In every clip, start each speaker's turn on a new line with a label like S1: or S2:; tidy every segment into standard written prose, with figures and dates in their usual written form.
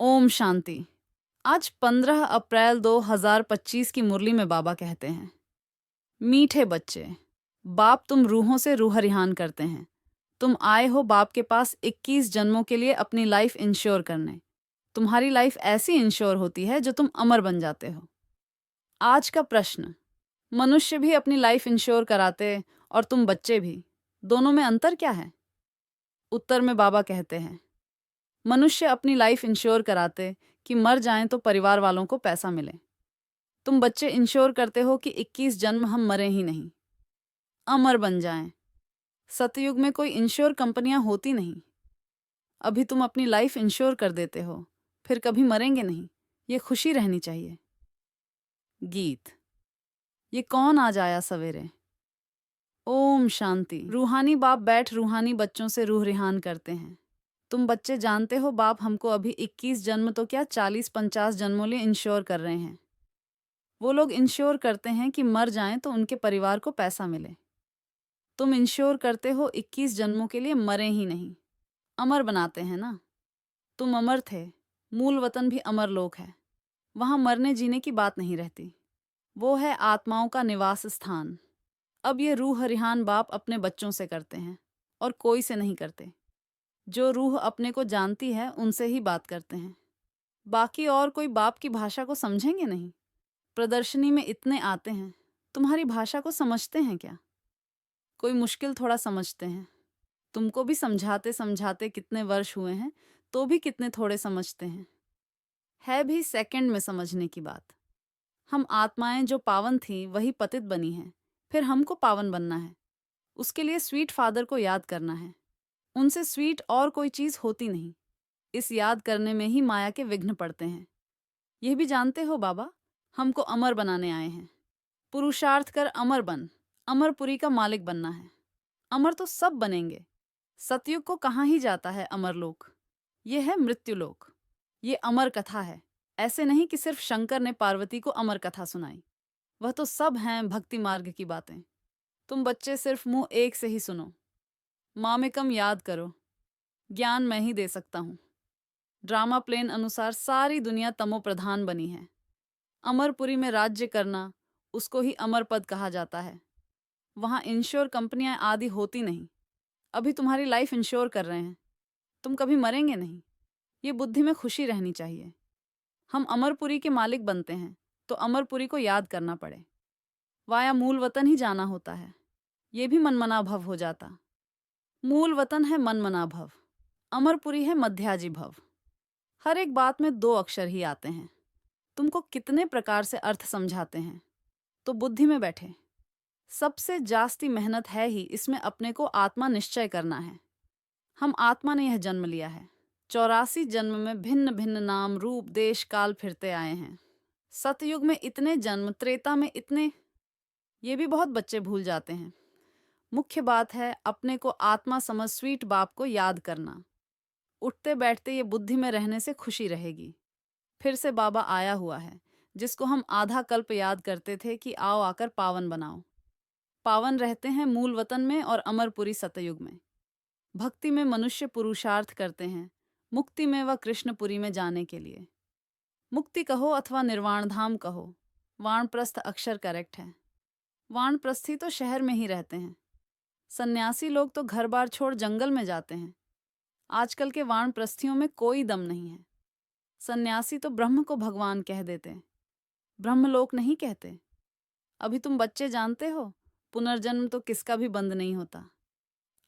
S1: ओम शांति। आज 15 अप्रैल 2025 की मुरली में बाबा कहते हैं, मीठे बच्चे, बाप तुम रूहों से रूह रिहान करते हैं। तुम आए हो बाप के पास 21 जन्मों के लिए अपनी लाइफ इंश्योर करने। तुम्हारी लाइफ ऐसी इंश्योर होती है जो तुम अमर बन जाते हो। आज का प्रश्न, मनुष्य भी अपनी लाइफ इंश्योर कराते और तुम बच्चे भी, दोनों में अंतर क्या है? उत्तर में बाबा कहते हैं, मनुष्य अपनी लाइफ इंश्योर कराते कि मर जाएं तो परिवार वालों को पैसा मिले। तुम बच्चे इंश्योर करते हो कि 21 जन्म हम मरे ही नहीं, अमर बन जाएं। सतयुग में कोई इंश्योर कंपनियां होती नहीं। अभी तुम अपनी लाइफ इंश्योर कर देते हो, फिर कभी मरेंगे नहीं, ये खुशी रहनी चाहिए। गीत। ये कौन आज आया सवेरे। ओम शांति। रूहानी बाप बैठ रूहानी बच्चों से रूह रिहान करते हैं। तुम बच्चे जानते हो बाप हमको अभी 21 जन्म तो क्या 40-50 जन्मों लिए इंश्योर कर रहे हैं। वो लोग इंश्योर करते हैं कि मर जाएं तो उनके परिवार को पैसा मिले। तुम इंश्योर करते हो 21 जन्मों के लिए मरे ही नहीं, अमर बनाते हैं ना। तुम अमर थे, मूल वतन भी अमर लोक है। वहां मरने जीने की बात नहीं रहती, वो है आत्माओं का निवास स्थान। अब ये रूह रिहान बाप अपने बच्चों से करते हैं और कोई से नहीं करते। जो रूह अपने को जानती है उनसे ही बात करते हैं। बाकी और कोई बाप की भाषा को समझेंगे नहीं। प्रदर्शनी में इतने आते हैं, तुम्हारी भाषा को समझते हैं क्या? कोई मुश्किल थोड़ा समझते हैं। तुमको भी समझाते समझाते कितने वर्ष हुए हैं, तो भी कितने थोड़े समझते हैं। है भी सेकंड में समझने की बात। हम आत्माएं जो पावन थी वही पतित बनी हैं, फिर हमको पावन बनना है। उसके लिए स्वीट फादर को याद करना है। उनसे स्वीट और कोई चीज होती नहीं। इस याद करने में ही माया के विघ्न पड़ते हैं। यह भी जानते हो बाबा, हमको अमर बनाने आए हैं। पुरुषार्थ कर अमर बन, अमरपुरी का मालिक बनना है। अमर तो सब बनेंगे। सतयुग को कहाँ ही जाता है अमरलोक। ये है मृत्युलोक। ये अमर कथा है। ऐसे नहीं कि सिर्फ शंकर ने पार्वती को अमर कथा सुनाई। वह तो सब हैं भक्ति मार्ग की बातें। तुम बच्चे सिर्फ मुंह एक से ही सुनो। माँ में कम याद करो। ज्ञान मैं ही दे सकता हूँ। ड्रामा प्लेन अनुसार सारी दुनिया तमो प्रधान बनी है। अमरपुरी में राज्य करना, उसको ही अमर पद कहा जाता है। वहां इंश्योर कंपनियां आदि होती नहीं। अभी तुम्हारी लाइफ इंश्योर कर रहे हैं। तुम कभी मरेंगे नहीं, ये बुद्धि में खुशी रहनी चाहिए। हम अमरपुरी के मालिक बनते हैं तो अमरपुरी को याद करना पड़े। वाया मूल वतन ही जाना होता है, ये भी मनमना भव हो जाता। मूल वतन है मनमना भव, अमरपुरी है मध्याजी भव। हर एक बात में 2 अक्षर ही आते हैं। तुमको कितने प्रकार से अर्थ समझाते हैं, तो बुद्धि में बैठे। सबसे जास्ती मेहनत है ही इसमें अपने को आत्मा निश्चय करना है। हम आत्मा ने यह जन्म लिया है। 84 जन्म में भिन्न भिन्न नाम रूप देश काल फिरते आए हैं। सतयुग में इतने जन्म, त्रेता में इतने, ये भी बहुत बच्चे भूल जाते हैं। मुख्य बात है अपने को आत्मा समझ स्वीट बाप को याद करना। उठते बैठते ये बुद्धि में रहने से खुशी रहेगी। फिर से बाबा आया हुआ है, जिसको हम आधा कल्प याद करते थे कि आओ आकर पावन बनाओ। पावन रहते हैं मूल वतन में और अमरपुरी सतयुग में। भक्ति में मनुष्य पुरुषार्थ करते हैं, मुक्ति में व कृष्णपुरी में जाने के लिए। मुक्ति कहो अथवा निर्वाण धाम कहो, वानप्रस्थ अक्षर करेक्ट है। वानप्रस्थी तो शहर में ही रहते हैं। सन्यासी लोग तो घर बार छोड़ जंगल में जाते हैं। आजकल के वानप्रस्थियों में कोई दम नहीं है। सन्यासी तो ब्रह्म को भगवान कह देते हैं, ब्रह्मलोक नहीं कहते। अभी तुम बच्चे जानते हो, पुनर्जन्म तो किसका भी बंद नहीं होता।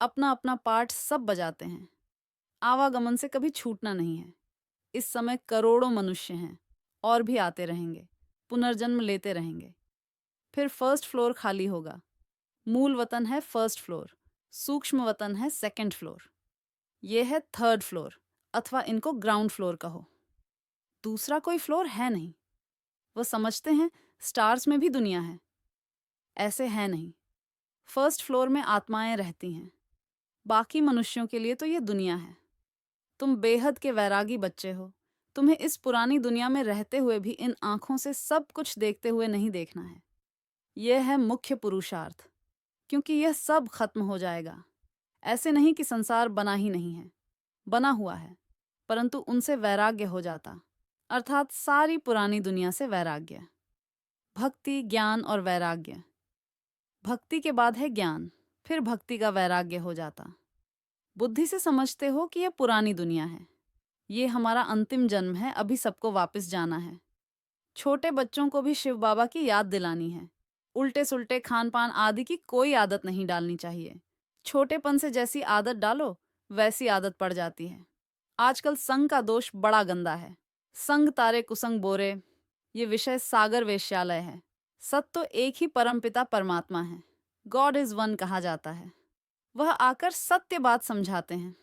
S1: अपना अपना पार्ट सब बजाते हैं। आवागमन से कभी छूटना नहीं है। इस समय करोड़ों मनुष्य हैं और भी आते रहेंगे, पुनर्जन्म लेते रहेंगे। फिर फर्स्ट फ्लोर खाली होगा। मूल वतन है फर्स्ट फ्लोर, सूक्ष्म वतन है सेकंड फ्लोर। ये है थर्ड फ्लोर, अथवा इनको ग्राउंड फ्लोर कहो। दूसरा कोई फ्लोर है नहीं। वो समझते हैं स्टार्स में भी दुनिया है, ऐसे है नहीं। फर्स्ट फ्लोर में आत्माएं रहती हैं। बाकी मनुष्यों के लिए तो ये दुनिया है। तुम बेहद के वैरागी बच्चे हो। तुम्हें इस पुरानी दुनिया में रहते हुए भी इन आंखों से सब कुछ देखते हुए नहीं देखना है। यह है मुख्य पुरुषार्थ, क्योंकि यह सब खत्म हो जाएगा। ऐसे नहीं कि संसार बना ही नहीं है, बना हुआ है। परंतु उनसे वैराग्य हो जाता, अर्थात सारी पुरानी दुनिया से वैराग्य। भक्ति, ज्ञान और वैराग्य। भक्ति के बाद है ज्ञान, फिर भक्ति का वैराग्य हो जाता। बुद्धि से समझते हो कि यह पुरानी दुनिया है, ये हमारा अंतिम जन्म है, अभी सबको वापस जाना है। छोटे बच्चों को भी शिव बाबा की याद दिलानी है। उल्टे सुल्टे खान पान आदि की कोई आदत नहीं डालनी चाहिए। छोटेपन से जैसी आदत डालो वैसी आदत पड़ जाती है। आजकल संग का दोष बड़ा गंदा है। संग तारे कुसंग बोरे, ये विषय सागर वेश्यालय है। सत्य तो एक ही परमपिता परमात्मा है, गॉड इज वन कहा जाता है। वह आकर सत्य बात समझाते हैं।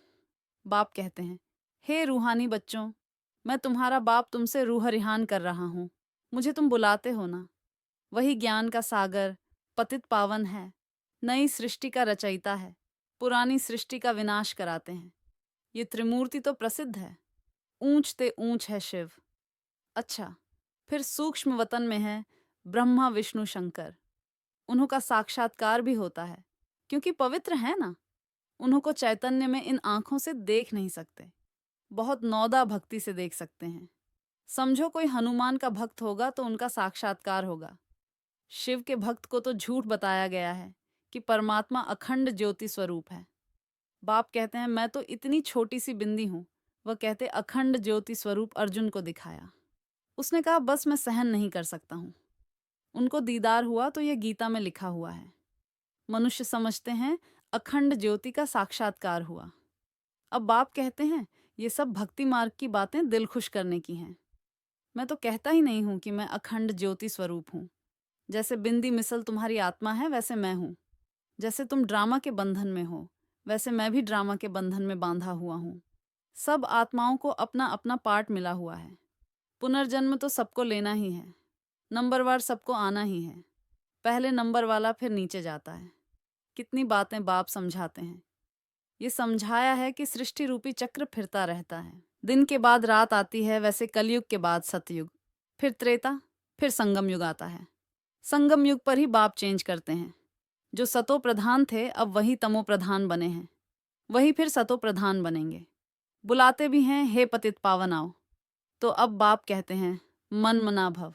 S1: बाप कहते हैं, हे रूहानी बच्चों, मैं तुम्हारा बाप तुमसे रूह रिहान कर रहा हूँ, मुझे तुम बुलाते हो ना। वही ज्ञान का सागर, पतित पावन है, नई सृष्टि का रचयिता है, पुरानी सृष्टि का विनाश कराते हैं। ये त्रिमूर्ति तो प्रसिद्ध है, ऊंच ते ऊंच है शिव। अच्छा, फिर सूक्ष्म वतन में है ब्रह्मा विष्णु शंकर। उन्हों का साक्षात्कार भी होता है, क्योंकि पवित्र है ना। उन्हों को चैतन्य में इन आंखों से देख नहीं सकते, बहुत नौदा भक्ति से देख सकते हैं। समझो कोई हनुमान का भक्त होगा तो उनका साक्षात्कार होगा। शिव के भक्त को तो झूठ बताया गया है कि परमात्मा अखंड ज्योति स्वरूप है। बाप कहते हैं, मैं तो इतनी छोटी सी बिंदी हूं। वह कहते अखंड ज्योति स्वरूप अर्जुन को दिखाया। उसने कहा बस मैं सहन नहीं कर सकता हूं। उनको दीदार हुआ तो यह गीता में लिखा हुआ है। मनुष्य समझते हैं अखंड ज्योति का साक्षात्कार हुआ। अब बाप कहते हैं ये सब भक्ति मार्ग की बातें दिल खुश करने की हैं। मैं तो कहता ही नहीं हूं कि मैं अखंड ज्योति स्वरूप हूं। जैसे बिंदी मिसल तुम्हारी आत्मा है वैसे मैं हूं। जैसे तुम ड्रामा के बंधन में हो वैसे मैं भी ड्रामा के बंधन में बांधा हुआ हूं। सब आत्माओं को अपना अपना पार्ट मिला हुआ है। पुनर्जन्म तो सबको लेना ही है, नंबरवार सबको आना ही है। पहले नंबर वाला फिर नीचे जाता है। कितनी बातें बाप समझाते हैं। ये समझाया है कि सृष्टि रूपी चक्र फिरता रहता है। दिन के बाद रात आती है, वैसे कलयुग के बाद सतयुग, फिर त्रेता, फिर संगम युग आता है। संगम युग पर ही बाप चेंज करते हैं। जो सतो प्रधान थे अब वही तमो प्रधान बने हैं, वही फिर सतो प्रधान बनेंगे। बुलाते भी हैं, हे पतित पावन आओ। तो अब बाप कहते हैं, मन मना भव।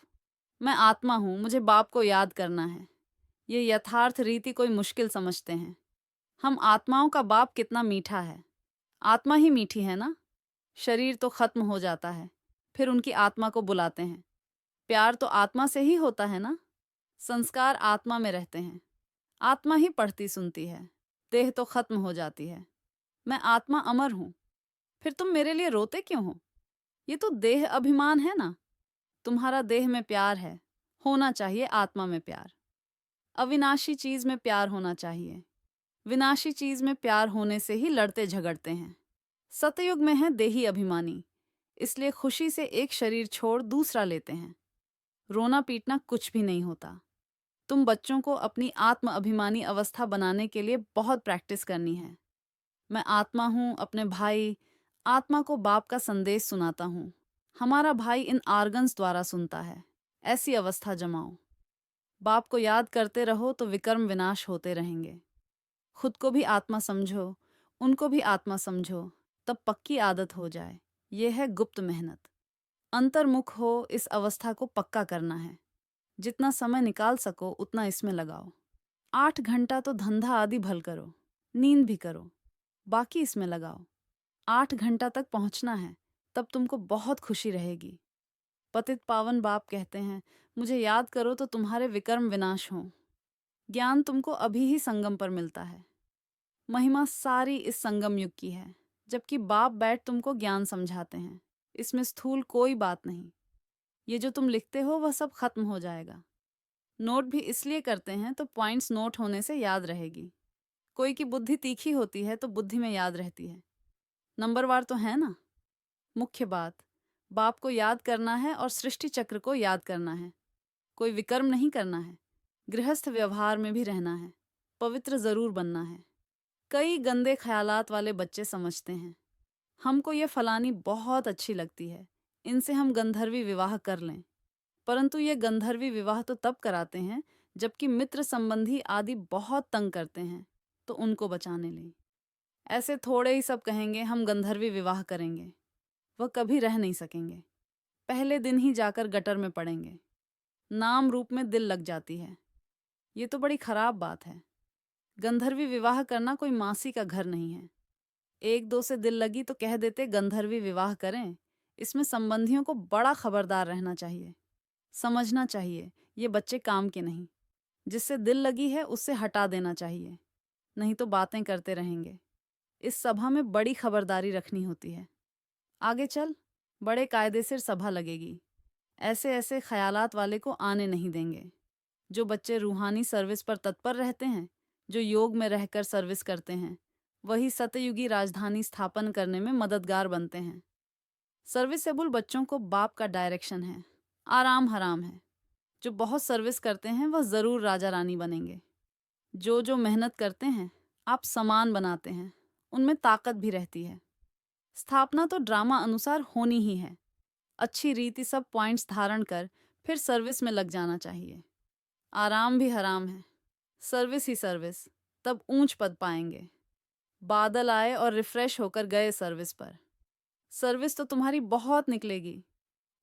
S1: मैं आत्मा हूं, मुझे बाप को याद करना है। ये यथार्थ रीति कोई मुश्किल समझते हैं। हम आत्माओं का बाप कितना मीठा है। आत्मा ही मीठी है ना। शरीर तो खत्म हो जाता है, फिर उनकी आत्मा को बुलाते हैं। प्यार तो आत्मा से ही होता है ना। संस्कार आत्मा में रहते हैं, आत्मा ही पढ़ती सुनती है। देह तो खत्म हो जाती है। मैं आत्मा अमर हूं, फिर तुम मेरे लिए रोते क्यों हो? ये तो देह अभिमान है ना। तुम्हारा देह में प्यार है, होना चाहिए आत्मा में प्यार। अविनाशी चीज में प्यार होना चाहिए। विनाशी चीज में प्यार होने से ही लड़ते झगड़ते हैं। सतयुग में है देही अभिमानी, इसलिए खुशी से एक शरीर छोड़ दूसरा लेते हैं। रोना पीटना कुछ भी नहीं होता। तुम बच्चों को अपनी आत्म अभिमानी अवस्था बनाने के लिए बहुत प्रैक्टिस करनी है। मैं आत्मा हूँ, अपने भाई आत्मा को बाप का संदेश सुनाता हूँ। हमारा भाई इन आर्गन्स द्वारा सुनता है। ऐसी अवस्था जमाओ। बाप को याद करते रहो तो विकर्म विनाश होते रहेंगे। खुद को भी आत्मा समझो, उनको भी आत्मा समझो, तब पक्की आदत हो जाए। यह है गुप्त मेहनत। अंतर्मुख हो, इस अवस्था को पक्का करना है। जितना समय निकाल सको उतना इसमें लगाओ। 8 घंटा तो धंधा आदि भल करो, नींद भी करो, बाकी इसमें लगाओ। 8 घंटा तक पहुंचना है, तब तुमको बहुत खुशी रहेगी। पतित पावन बाप कहते हैं, मुझे याद करो तो तुम्हारे विकर्म विनाश हों। ज्ञान तुमको अभी ही संगम पर मिलता है। महिमा सारी इस संगम युग की है, जबकि बाप बैठ तुमको ज्ञान समझाते हैं। इसमें स्थूल कोई बात नहीं। ये जो तुम लिखते हो वह सब खत्म हो जाएगा। नोट भी इसलिए करते हैं तो पॉइंट्स नोट होने से याद रहेगी। कोई की बुद्धि तीखी होती है तो बुद्धि में याद रहती है। नंबरवार तो है ना। मुख्य बात, बाप को याद करना है और सृष्टि चक्र को याद करना है। कोई विकर्म नहीं करना है। गृहस्थ व्यवहार में भी रहना है। पवित्र जरूर बनना है। कई गंदे ख्यालात वाले बच्चे समझते हैं, हमको ये फलानी बहुत अच्छी लगती है, इनसे हम गंधर्वी विवाह कर लें। परंतु ये गंधर्वी विवाह तो तब कराते हैं जबकि मित्र संबंधी आदि बहुत तंग करते हैं, तो उनको बचाने लें। ऐसे थोड़े ही सब कहेंगे हम गंधर्वी विवाह करेंगे। वह कभी रह नहीं सकेंगे। पहले दिन ही जाकर गटर में पड़ेंगे। नाम रूप में दिल लग जाती है। ये तो बड़ी खराब बात है। गंधर्वी विवाह करना कोई मासी का घर नहीं है। एक दो से दिल लगी तो कह देते गंधर्वी विवाह करें। इसमें संबंधियों को बड़ा खबरदार रहना चाहिए। समझना चाहिए ये बच्चे काम के नहीं। जिससे दिल लगी है उससे हटा देना चाहिए, नहीं तो बातें करते रहेंगे। इस सभा में बड़ी खबरदारी रखनी होती है। आगे चल, बड़े कायदे से सभा लगेगी। ऐसे ऐसे ख्यालात वाले को आने नहीं देंगे। जो बच्चे रूहानी सर्विस पर तत्पर रहते हैं, जो योग में रहकर सर्विस करते हैं, वही सतयुगी राजधानी स्थापन करने में मददगार बनते हैं। सर्विसेबल बच्चों को बाप का डायरेक्शन है, आराम हराम है। जो बहुत सर्विस करते हैं वह ज़रूर राजा रानी बनेंगे। जो जो मेहनत करते हैं आप समान बनाते हैं, उनमें ताकत भी रहती है। स्थापना तो ड्रामा अनुसार होनी ही है। अच्छी रीति सब पॉइंट्स धारण कर फिर सर्विस में लग जाना चाहिए। आराम भी हराम है, सर्विस ही सर्विस, तब ऊंच पद पाएंगे। बादल आए और रिफ्रेश होकर गए सर्विस पर। सर्विस तो तुम्हारी बहुत निकलेगी।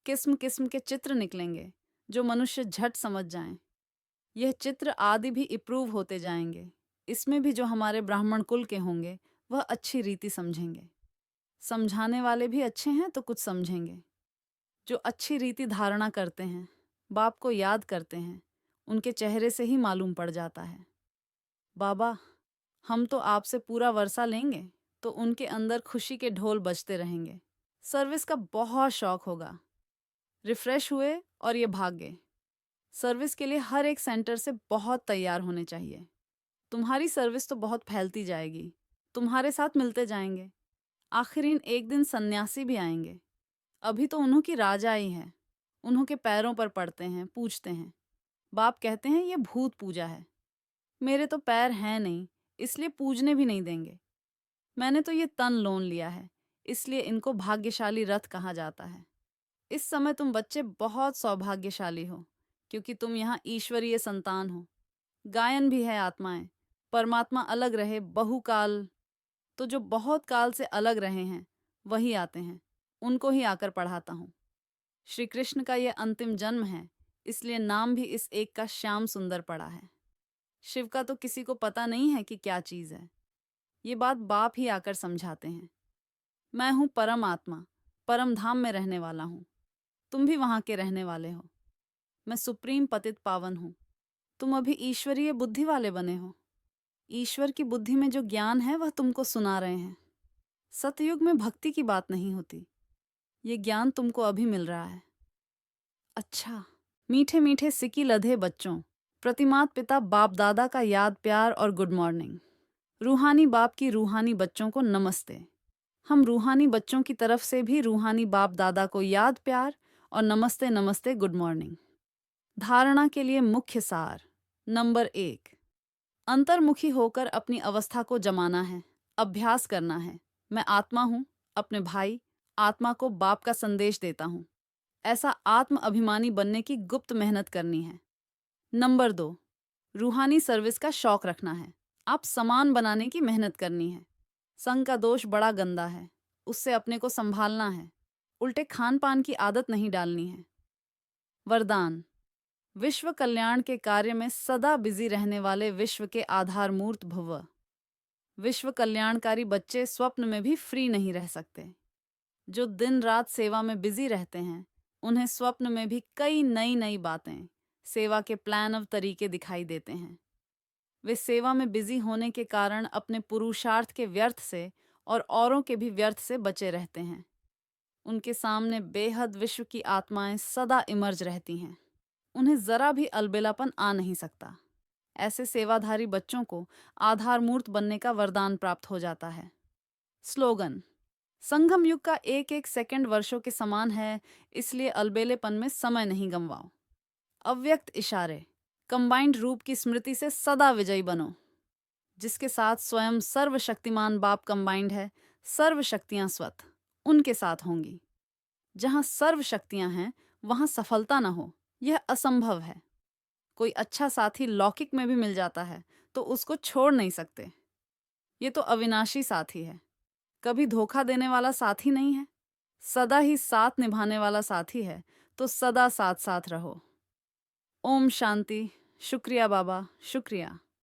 S1: किस्म किस्म के चित्र निकलेंगे जो मनुष्य झट समझ जाएं। यह चित्र आदि भी इप्रूव होते जाएंगे। इसमें भी जो हमारे ब्राह्मण कुल के होंगे वह अच्छी रीति समझेंगे। समझाने वाले भी अच्छे हैं तो कुछ समझेंगे। जो अच्छी रीति धारणा करते हैं, बाप को याद करते हैं, उनके चेहरे से ही मालूम पड़ जाता है। बाबा, हम तो आपसे पूरा वर्षा लेंगे, तो उनके अंदर खुशी के ढोल बजते रहेंगे। सर्विस का बहुत शौक होगा। रिफ्रेश हुए और ये भाग गए। सर्विस के लिए हर एक सेंटर से बहुत तैयार होने चाहिए। तुम्हारी सर्विस तो बहुत फैलती जाएगी। तुम्हारे साथ मिलते जाएंगे। आखिरीन एक दिन सन्यासी भी आएंगे। अभी तो उन्हों की राजाई है। उन्हों के पैरों पर पड़ते हैं, पूछते हैं। बाप कहते हैं ये भूत पूजा है। मेरे तो पैर हैं नहीं, इसलिए पूजने भी नहीं देंगे। मैंने तो ये तन लोन लिया है, इसलिए इनको भाग्यशाली रथ कहा जाता है। इस समय तुम बच्चे बहुत सौभाग्यशाली हो, क्योंकि तुम यहाँ ईश्वरीय संतान हो। गायन भी है आत्माएं। परमात्मा अलग रहे बहुकाल, तो जो बहुत काल से अलग रहे हैं वही आते हैं, उनको ही आकर पढ़ाता हूँ। श्री कृष्ण का यह अंतिम जन्म है, इसलिए नाम भी इस एक का श्याम सुंदर पड़ा है। शिव का तो किसी को पता नहीं है कि क्या चीज़ है। ये बात बाप ही आकर समझाते हैं। मैं हूँ परम आत्मा, परम धाम में रहने वाला हूँ। तुम भी वहाँ के रहने वाले हो। मैं सुप्रीम पतित पावन हूँ। तुम अभी ईश्वरीय बुद्धि वाले बने हो। ईश्वर की बुद्धि में जो ज्ञान है वह तुमको सुना रहे हैं। सतयुग में भक्ति की बात नहीं होती। ये ज्ञान तुमको अभी मिल रहा है। अच्छा, मीठे मीठे सिकी लधे बच्चों, प्रतिमात पिता बाप दादा का याद प्यार और गुड मॉर्निंग। रूहानी बाप की रूहानी बच्चों को नमस्ते। हम रूहानी बच्चों की तरफ से भी रूहानी बाप दादा को याद प्यार और नमस्ते नमस्ते गुड मॉर्निंग। धारणा के लिए मुख्य सार। नंबर 1, अंतर्मुखी होकर अपनी अवस्था को जमाना है, अभ्यास करना है। मैं आत्मा हूँ, अपने भाई आत्मा को बाप का संदेश देता हूँ। ऐसा आत्म अभिमानी बनने की गुप्त मेहनत करनी है। नंबर 2, रूहानी सर्विस का शौक रखना है। आप समान बनाने की मेहनत करनी है। संग का दोष बड़ा गंदा है, उससे अपने को संभालना है। उल्टे खान पान की आदत नहीं डालनी है। वरदान, विश्व कल्याण के कार्य में सदा बिजी रहने वाले विश्व के आधारमूर्त भव। विश्व कल्याणकारी बच्चे स्वप्न में भी फ्री नहीं रह सकते। जो दिन रात सेवा में बिजी रहते हैं, उन्हें स्वप्न में भी कई नई नई बातें, सेवा के प्लान और तरीके दिखाई देते हैं। वे सेवा में बिजी होने के कारण अपने पुरुषार्थ के व्यर्थ से और औरों के भी व्यर्थ से बचे रहते हैं। उनके सामने बेहद विश्व की आत्माएं सदा इमर्ज रहती हैं। उन्हें जरा भी अलबेलापन आ नहीं सकता। ऐसे सेवाधारी बच्चों को आधारमूर्त बनने का वरदान प्राप्त हो जाता है। स्लोगन, संगम युग का एक एक सेकंड वर्षों के समान है, इसलिए अलबेलेपन में समय नहीं गंवाओ। अव्यक्त इशारे, कंबाइंड रूप की स्मृति से सदा विजयी बनो। जिसके साथ स्वयं सर्वशक्तिमान बाप कंबाइंड है, सर्व शक्तियां स्वतः उनके साथ होंगी। जहां सर्व शक्तियां हैं वहां सफलता न हो, यह असंभव है। कोई अच्छा साथी लौकिक में भी मिल जाता है तो उसको छोड़ नहीं सकते। ये तो अविनाशी साथी है, कभी धोखा देने वाला साथी नहीं है। सदा ही साथ निभाने वाला साथी है, तो सदा साथ साथ रहो। ओम शांति। शुक्रिया बाबा, शुक्रिया।